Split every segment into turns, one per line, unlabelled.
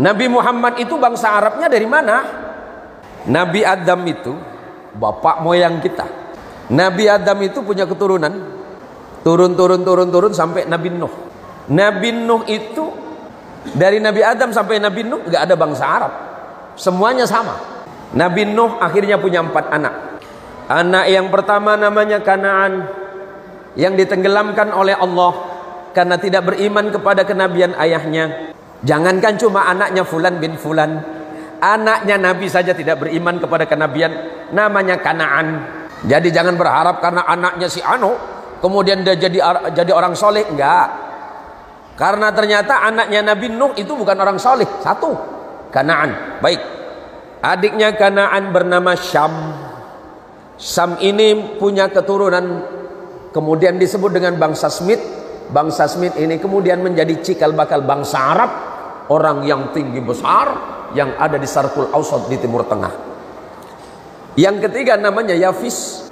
Nabi Muhammad itu bangsa Arabnya dari mana? Nabi Adam itu bapak moyang kita. Nabi Adam itu punya keturunan, turun sampai Nabi Nuh. Nabi Nuh itu dari Nabi Adam sampai Nabi Nuh nggak ada bangsa Arab, semuanya sama. Nabi Nuh akhirnya punya 4 anak. Anak yang pertama namanya Kanaan, yang ditenggelamkan oleh Allah karena tidak beriman kepada kenabian ayahnya. Jangankan cuma anaknya Fulan bin Fulan, anaknya Nabi saja tidak beriman kepada kenabian, namanya Kanaan. Jadi jangan berharap karena anaknya si Anu kemudian dia jadi orang soleh, enggak. Karena ternyata anaknya Nabi Nuh itu bukan orang soleh. 1 Kanaan. Baik, adiknya Kanaan bernama Syam. Syam ini punya keturunan kemudian disebut dengan bangsa Smith. Bangsa Smith ini kemudian menjadi cikal bakal bangsa Arab, orang yang tinggi besar yang ada di Syarqul Awsat di Timur Tengah. Yang ketiga namanya Yafis.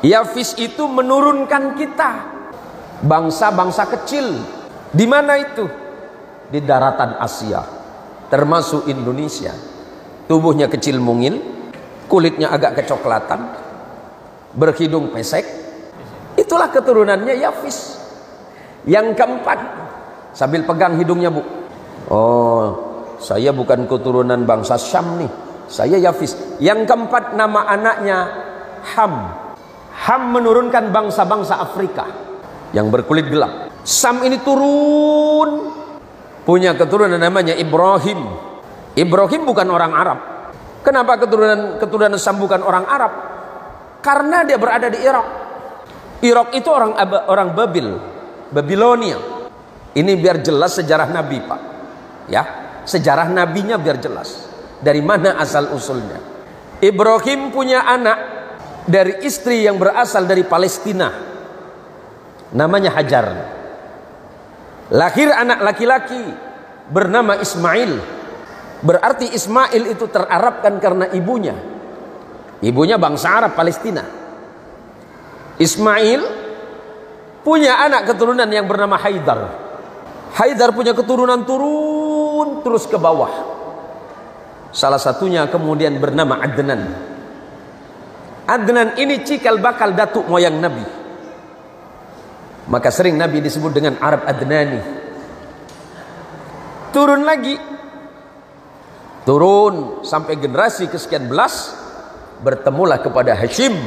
Yafis itu menurunkan kita, bangsa-bangsa kecil. Di mana itu? Di daratan Asia, termasuk Indonesia. Tubuhnya kecil mungil, kulitnya agak kecoklatan, berhidung pesek. Itulah keturunannya Yafis. Yang keempat, sambil pegang hidungnya, Bu. Oh, saya bukan keturunan bangsa Syam nih, saya Yafis. Yang keempat nama anaknya Ham. Ham menurunkan bangsa-bangsa Afrika yang berkulit gelap. Sam ini turun punya keturunan namanya Ibrahim. Ibrahim bukan orang Arab. Kenapa keturunan Sam bukan orang Arab? Karena dia berada di Irak. Irak itu orang Babil, Babilonia. Ini biar jelas sejarah Nabi, Pak. Ya, sejarah nabinya biar jelas. Dari mana asal usulnya? Ibrahim punya anak dari istri yang berasal dari Palestina, namanya Hajar. Lahir anak laki-laki bernama Ismail. Berarti Ismail itu terarabkan karena ibunya. Ibunya bangsa Arab Palestina. Ismail punya anak keturunan yang bernama Haidar. Haidar punya keturunan turun terus ke bawah. Salah satunya kemudian bernama Adnan. Adnan ini cikal bakal datuk moyang Nabi. Maka sering Nabi disebut dengan Arab Adnani. Turun lagi, turun sampai generasi kesekian belas, bertemulah kepada Hashim.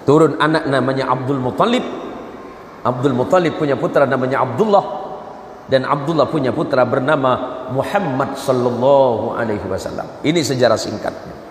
Turun anak namanya Abdul Muttalib. Abdul Muttalib punya putra namanya Abdullah, dan Abdullah punya putra bernama Muhammad sallallahu alaihi wasallam. Ini sejarah singkatnya.